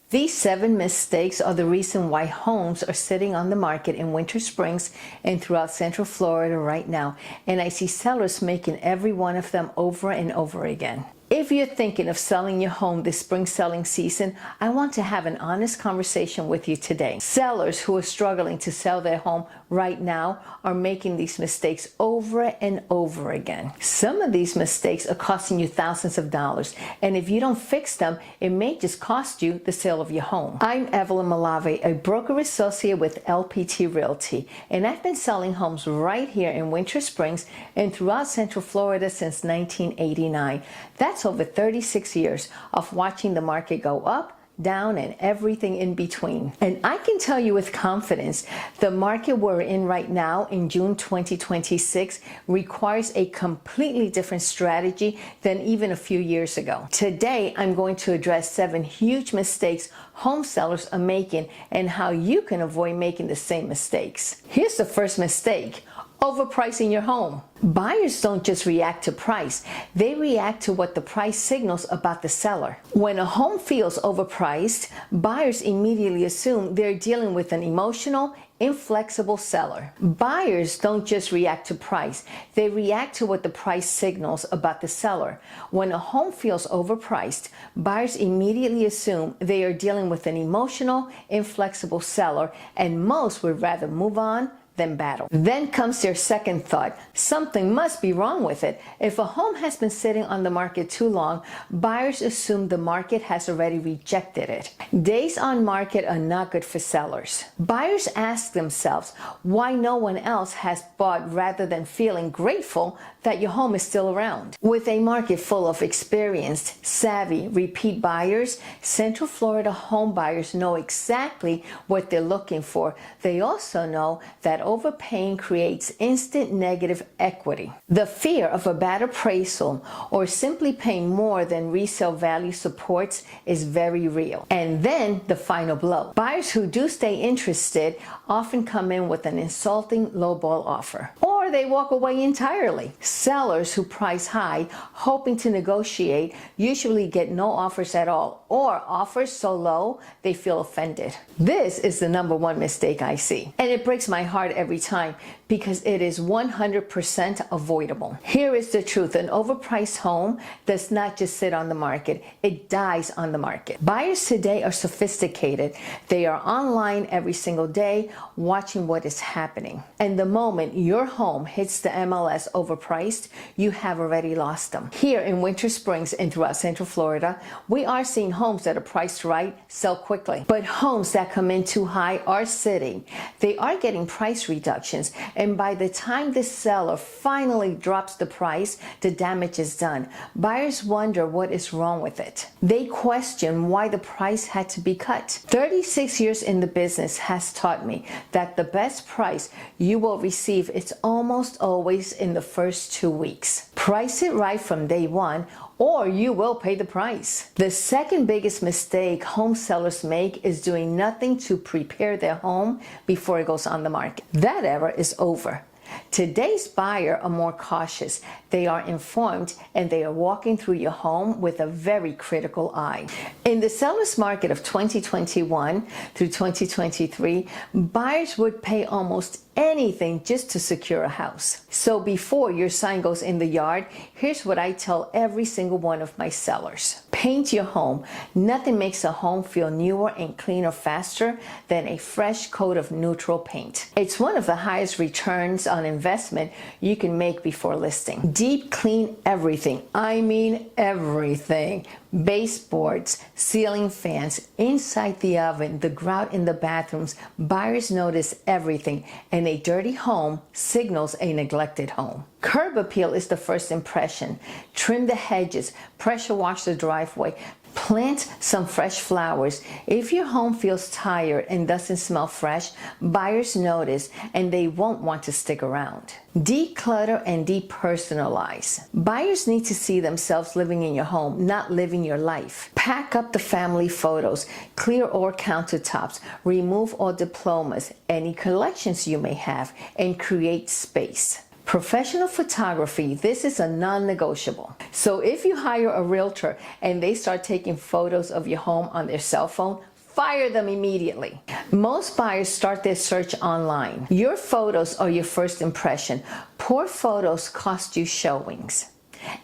These 7 mistakes are the reason why homes are sitting on the market in Winter Springs and throughout Central Florida right now. And I see sellers making every one of them over and over again. If you're thinking of selling your home this spring selling season, I want to have an honest conversation with you today. Sellers who are struggling to sell their home right now are making these mistakes over and over again. Some of these mistakes are costing you thousands of dollars, and if you don't fix them, it may just cost you the sale of your home. I'm Evelyn Malave, a broker associate with LPT Realty, and I've been selling homes right here in Winter Springs and throughout Central Florida since 1989. That's over 36 years of watching the market go up, down, and everything in between. And I can tell you with confidence, the market we're in right now in June 2026 requires a completely different strategy than even a few years ago. Today, I'm going to address 7 huge mistakes home sellers are making and how you can avoid making the same mistakes. Here's the first mistake: overpricing your home. Buyers don't just react to price, they react to what the price signals about the seller. When a home feels overpriced, buyers immediately assume they're dealing with an emotional, inflexible seller. Buyers don't just react to price, they react to what the price signals about the seller. When a home feels overpriced, buyers immediately assume they are dealing with an emotional, inflexible seller, and most would rather move on than battle. Then comes their second thought: something must be wrong with it. If a home has been sitting on the market too long, buyers assume the market has already rejected it. Days on market are not good for sellers. Buyers ask themselves why no one else has bought rather than feeling grateful that your home is still around. With a market full of experienced, savvy, repeat buyers, Central Florida home buyers know exactly what they're looking for. They also know that overpaying creates instant negative equity. The fear of a bad appraisal or simply paying more than resale value supports is very real. And then the final blow: buyers who do stay interested often come in with an insulting lowball offer, or they walk away entirely. Sellers who price high, hoping to negotiate, usually get no offers at all, or offers so low they feel offended. This is the number one mistake I see, and it breaks my heart every time because it is 100% avoidable. Here is the truth: an overpriced home does not just sit on the market, it dies on the market. Buyers today are sophisticated. They are online every single day watching what is happening. And the moment your home hits the MLS overpriced, you have already lost them. Here in Winter Springs and throughout Central Florida, we are seeing homes that are priced right sell quickly. But homes that come in too high are sitting. They are getting price reductions, and by the time the seller finally drops the price, the damage is done. Buyers wonder what is wrong with it. They question why the price had to be cut. 36 years in the business has taught me that the best price you will receive is almost always in the first 2 weeks. Price it right from day one, or you will pay the price. The second biggest mistake home sellers make is doing nothing to prepare their home before it goes on the market. That era is over. Today's buyers are more cautious. They are informed, and they are walking through your home with a very critical eye. In the seller's market of 2021 through 2023, buyers would pay almost anything just to secure a house. So before your sign goes in the yard, here's what I tell every single one of my sellers: paint your home. Nothing makes a home feel newer and cleaner faster than a fresh coat of neutral paint. It's one of the highest returns on investment you can make before listing. Deep clean everything. I mean everything. Baseboards, ceiling fans, inside the oven, the grout in the bathrooms. Buyers notice everything, and a dirty home signals a neglected home. Curb appeal is the first impression. Trim the hedges, pressure wash the driveway, plant some fresh flowers. If your home feels tired and doesn't smell fresh, buyers notice and they won't want to stick around. Declutter and depersonalize. Buyers need to see themselves living in your home, not living your life. Pack up the family photos, clear all countertops, remove all diplomas, any collections you may have, and create space. Professional photography, this is a non-negotiable. So if you hire a realtor and they start taking photos of your home on their cell phone, fire them immediately. Most buyers start their search online. Your photos are your first impression. Poor photos cost you showings,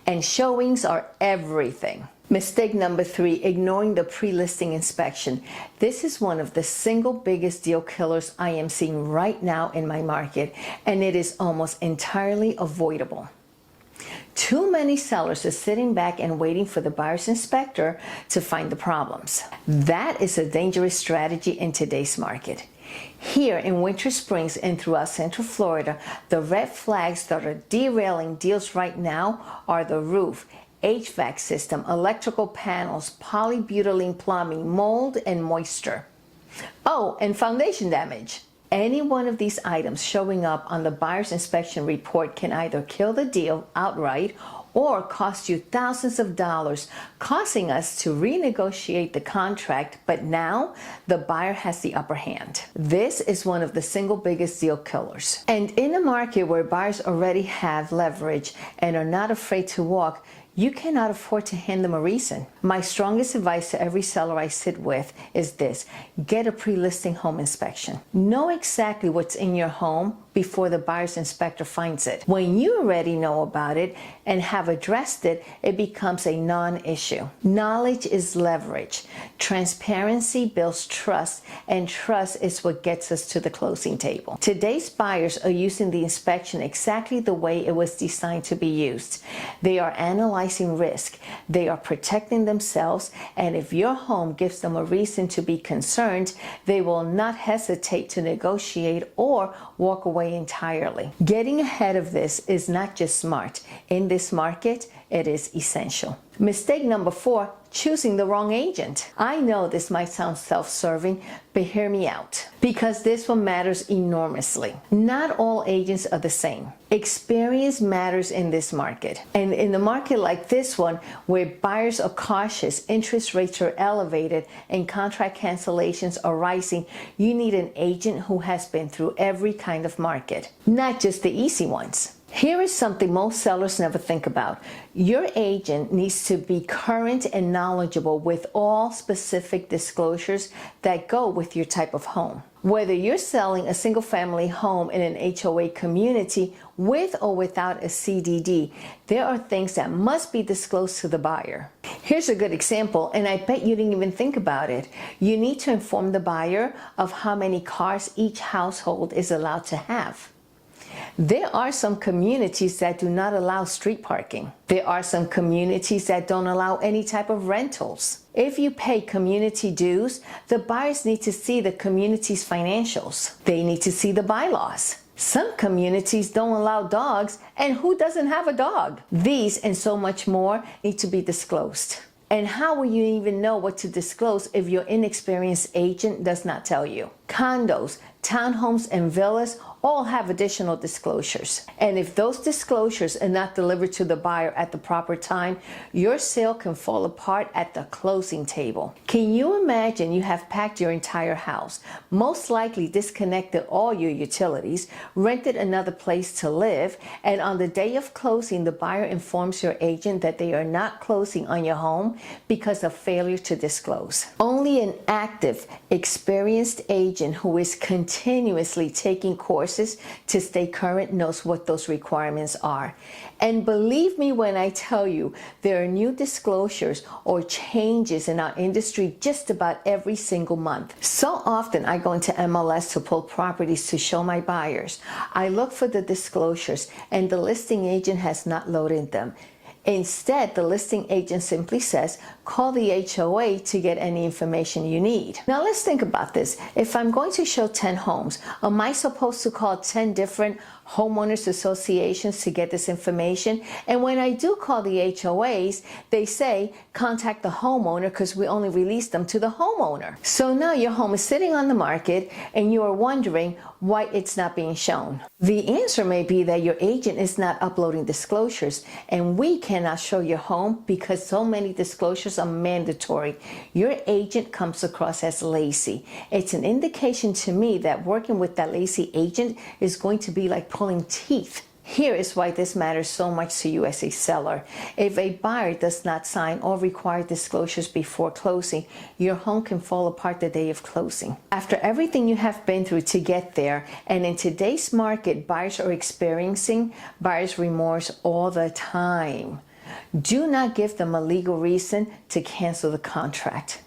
and showings are everything. Mistake number 3, ignoring the pre-listing inspection. This is one of the single biggest deal killers I am seeing right now in my market, and it is almost entirely avoidable. Too many sellers are sitting back and waiting for the buyer's inspector to find the problems. That is a dangerous strategy in today's market. Here in Winter Springs and throughout Central Florida, the red flags that are derailing deals right now are the roof, HVAC system, electrical panels, polybutylene plumbing, mold, and moisture. Oh, and foundation damage. Any one of these items showing up on the buyer's inspection report can either kill the deal outright or cost you thousands of dollars, causing us to renegotiate the contract, but now the buyer has the upper hand. This is one of the single biggest deal killers. And in a market where buyers already have leverage and are not afraid to walk, you cannot afford to hand them a reason. My strongest advice to every seller I sit with is this: get a pre-listing home inspection. Know exactly what's in your home before the buyer's inspector finds it. When you already know about it and have addressed it, it becomes a non-issue. Knowledge is leverage. Transparency builds trust, and trust is what gets us to the closing table. Today's buyers are using the inspection exactly the way it was designed to be used. They are analyzing risk, they are protecting themselves, and if your home gives them a reason to be concerned, they will not hesitate to negotiate or walk away entirely. Getting ahead of this is not just smart. In this market, it is essential. Mistake number 4, choosing the wrong agent. I know this might sound self-serving, but hear me out, because this one matters enormously. Not all agents are the same. Experience matters in this market. And in a market like this one, where buyers are cautious, interest rates are elevated, and contract cancellations are rising, you need an agent who has been through every kind of market, not just the easy ones. Here is something most sellers never think about. Your agent needs to be current and knowledgeable with all specific disclosures that go with your type of home. Whether you're selling a single-family home in an HOA community with or without a CDD, there are things that must be disclosed to the buyer. Here's a good example, and I bet you didn't even think about it. You need to inform the buyer of how many cars each household is allowed to have. There are some communities that do not allow street parking. There are some communities that don't allow any type of rentals. If you pay community dues, the buyers need to see the community's financials. They need to see the bylaws. Some communities don't allow dogs, and who doesn't have a dog? These and so much more need to be disclosed. And how will you even know what to disclose if your inexperienced agent does not tell you? Condos, townhomes, and villas all have additional disclosures. And if those disclosures are not delivered to the buyer at the proper time, your sale can fall apart at the closing table. Can you imagine you have packed your entire house, most likely disconnected all your utilities, rented another place to live, and on the day of closing, the buyer informs your agent that they are not closing on your home because of failure to disclose? Only an active, experienced agent who is continuously taking courses to stay current knows what those requirements are. And believe me when I tell you, there are new disclosures or changes in our industry just about every single month. So often I go into MLS to pull properties to show my buyers. I look for the disclosures, and the listing agent has not loaded them. Instead, the listing agent simply says, call the HOA to get any information you need. Now let's think about this. If I'm going to show 10 homes, am I supposed to call 10 different homeowners associations to get this information? And when I do call the HOAs, they say, contact the homeowner because we only release them to the homeowner. So now your home is sitting on the market and you are wondering why it's not being shown. The answer may be that your agent is not uploading disclosures, and we cannot show your home because so many disclosures are mandatory. Your agent comes across as lazy. It's an indication to me that working with that lazy agent is going to be like pulling teeth. Here is why this matters so much to you as a seller. If a buyer does not sign or require disclosures before closing, your home can fall apart the day of closing. After everything you have been through to get there, and in today's market, buyers are experiencing buyer's remorse all the time. Do not give them a legal reason to cancel the contract.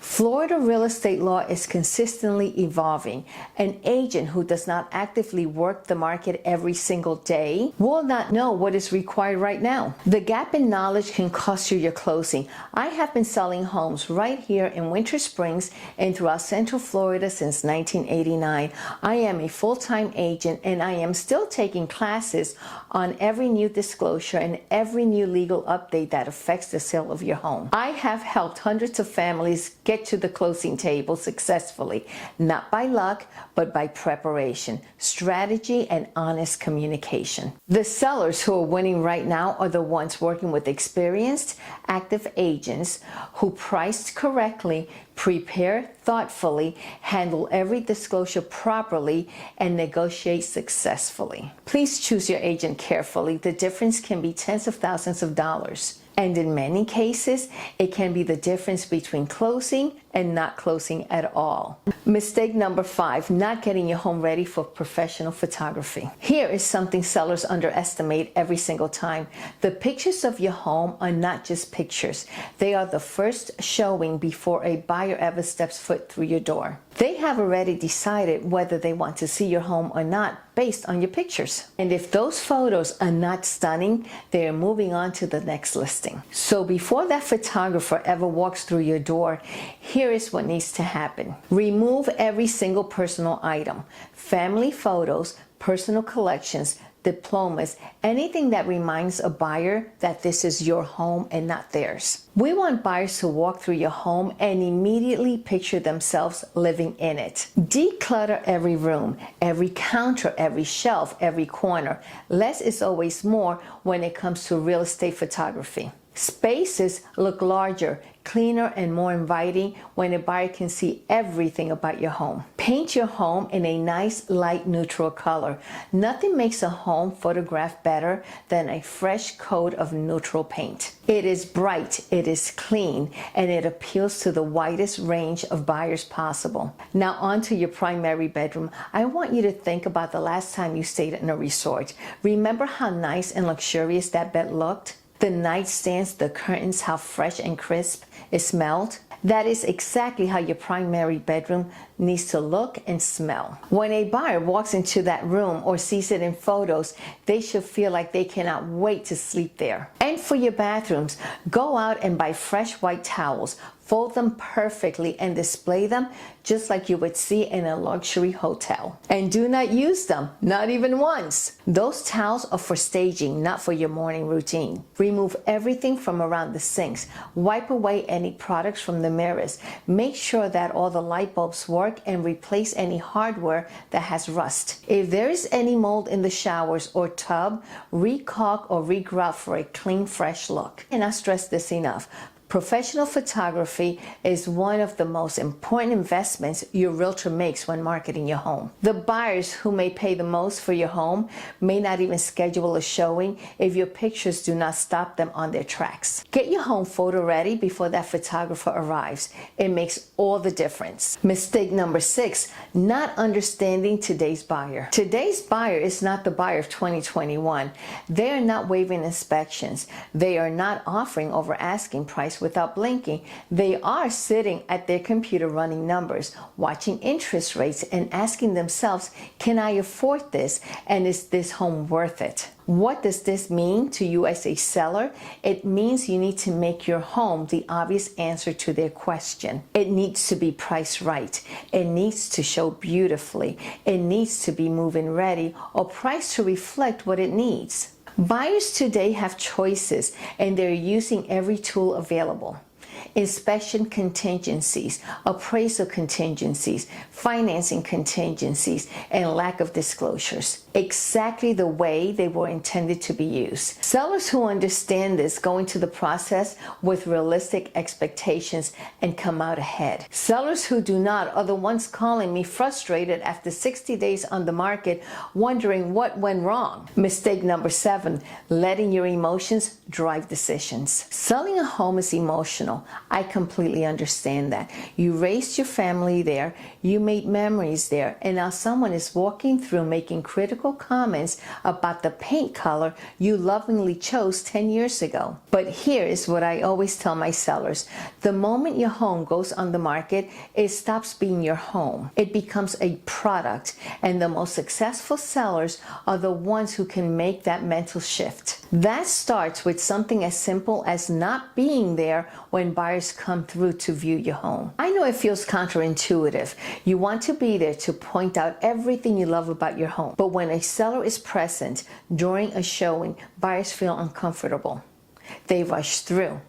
Florida real estate law is consistently evolving. An agent who does not actively work the market every single day will not know what is required right now. The gap in knowledge can cost you your closing. I have been selling homes right here in Winter Springs and throughout Central Florida since 1989. I am a full-time agent and I am still taking classes on every new disclosure and every new legal update that affects the sale of your home. I have helped hundreds of families get to the closing table successfully, not by luck, but by preparation, strategy, and honest communication. The sellers who are winning right now are the ones working with experienced, active agents who priced correctly, prepare thoughtfully, handle every disclosure properly, and negotiate successfully. Please choose your agent carefully. The difference can be tens of thousands of dollars. And in many cases, it can be the difference between closing and not closing at all. Mistake number 5, not getting your home ready for professional photography. Here is something sellers underestimate every single time. The pictures of your home are not just pictures. They are the first showing before a buyer ever steps foot through your door. They have already decided whether they want to see your home or not based on your pictures. And if those photos are not stunning, they are moving on to the next listing. So before that photographer ever walks through your door, here is what needs to happen. Remove every single personal item, family photos, personal collections, diplomas, anything that reminds a buyer that this is your home and not theirs. We want buyers to walk through your home and immediately picture themselves living in it. Declutter every room, every counter, every shelf, every corner. Less is always more when it comes to real estate photography. Spaces look larger, cleaner, and more inviting when a buyer can see everything about your home. Paint your home in a nice light neutral color. Nothing makes a home photograph better than a fresh coat of neutral paint. It is bright, it is clean, and it appeals to the widest range of buyers possible. Now on to your primary bedroom. I want you to think about the last time you stayed in a resort. Remember how nice and luxurious that bed looked? The nightstands, the curtains, how fresh and crisp it smelled. That is exactly how your primary bedroom needs to look and smell. When a buyer walks into that room or sees it in photos, they should feel like they cannot wait to sleep there. And for your bathrooms, go out and buy fresh white towels. Fold them perfectly and display them just like you would see in a luxury hotel. And do not use them, not even once. Those towels are for staging, not for your morning routine. Remove everything from around the sinks. Wipe away any products from the mirrors. Make sure that all the light bulbs work and replace any hardware that has rust. If there is any mold in the showers or tub, recaulk or regrout for a clean, fresh look. And I stress this enough. Professional photography is one of the most important investments your realtor makes when marketing your home. The buyers who may pay the most for your home may not even schedule a showing if your pictures do not stop them on their tracks. Get your home photo ready before that photographer arrives. It makes all the difference. Mistake number 6, not understanding today's buyer. Today's buyer is not the buyer of 2021. They are not waiving inspections. They are not offering over asking price without blinking. They are sitting at their computer running numbers, watching interest rates, and asking themselves, can I afford this? And is this home worth it? What does this mean to you as a seller? It means you need to make your home the obvious answer to their question. It needs to be priced right. It needs to show beautifully. It needs to be move-in ready or priced to reflect what it needs. Buyers today have choices and they're using every tool available. inspection contingencies, appraisal contingencies, financing contingencies, and lack of disclosures. Exactly the way they were intended to be used. Sellers who understand this go into the process with realistic expectations and come out ahead. Sellers who do not are the ones calling me frustrated after 60 days on the market, wondering what went wrong. Mistake number 7, letting your emotions drive decisions. Selling a home is emotional. I completely understand that. You raised your family there, you made memories there, and now someone is walking through making critical comments about the paint color you lovingly chose 10 years ago. But here is what I always tell my sellers. The moment your home goes on the market, it stops being your home. It becomes a product, and the most successful sellers are the ones who can make that mental shift. That starts with something as simple as not being there when buyers come through to view your home. I know it feels counterintuitive. You want to be there to point out everything you love about your home. But when a seller is present during a showing, buyers feel uncomfortable. They rush through.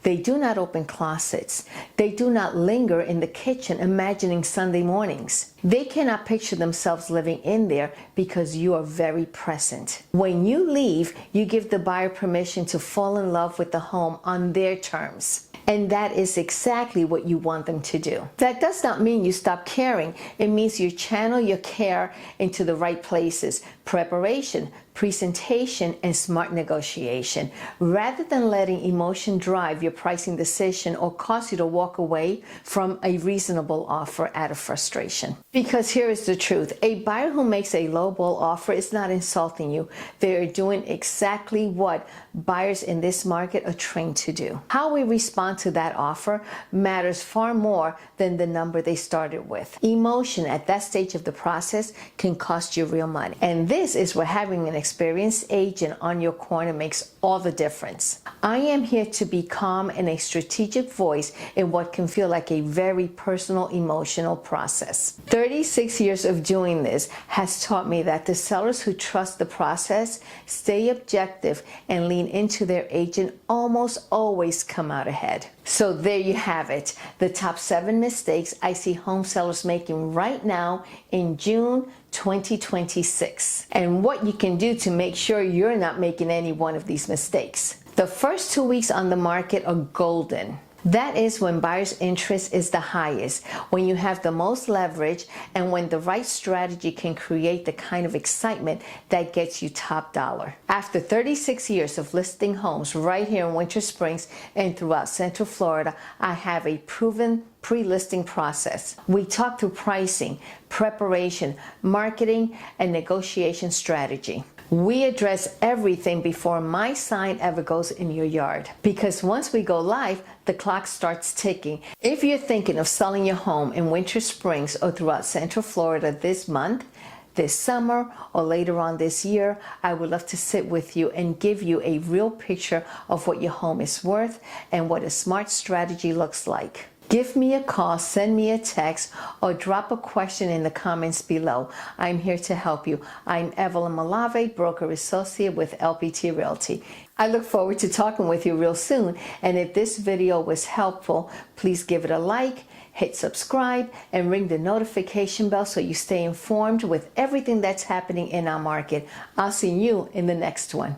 They do not open closets. They do not linger in the kitchen imagining Sunday mornings. They cannot picture themselves living in there because you are very present. When you leave, you give the buyer permission to fall in love with the home on their terms. And that is exactly what you want them to do. That does not mean you stop caring. It means you channel your care into the right places. Preparation, presentation, and smart negotiation. Rather than letting emotion drive your pricing decision or cause you to walk away from a reasonable offer out of frustration. Because here is the truth. A buyer who makes a lowball offer is not insulting you. They are doing exactly what buyers in this market are trained to do. How we respond to that offer matters far more than the number they started with. Emotion at that stage of the process can cost you real money. And this is where having an experienced agent on your corner makes all the difference. I am here to be calm and a strategic voice in what can feel like a very personal, emotional process. 36 years of doing this has taught me that the sellers who trust the process, stay objective, and lean into their agent almost always come out ahead. So there you have it, the top 7 mistakes I see home sellers making right now in June 2026, and what you can do to make sure you're not making any one of these mistakes. The first 2 weeks on the market are golden. That is when buyers' interest is the highest, when you have the most leverage, and when the right strategy can create the kind of excitement that gets you top dollar. After 36 years of listing homes right here in Winter Springs and throughout Central Florida, I have a proven pre-listing process. We talk through pricing, preparation, marketing, and negotiation strategy. We address everything before my sign ever goes in your yard. Because once we go live, the clock starts ticking. If you're thinking of selling your home in Winter Springs or throughout Central Florida this month, this summer, or later on this year, I would love to sit with you and give you a real picture of what your home is worth and what a smart strategy looks like. Give me a call, send me a text, or drop a question in the comments below. I'm here to help you. I'm Evelyn Malave, broker associate with LPT Realty. I look forward to talking with you real soon. And if this video was helpful, please give it a like, hit subscribe, and ring the notification bell so you stay informed with everything that's happening in our market. I'll see you in the next one.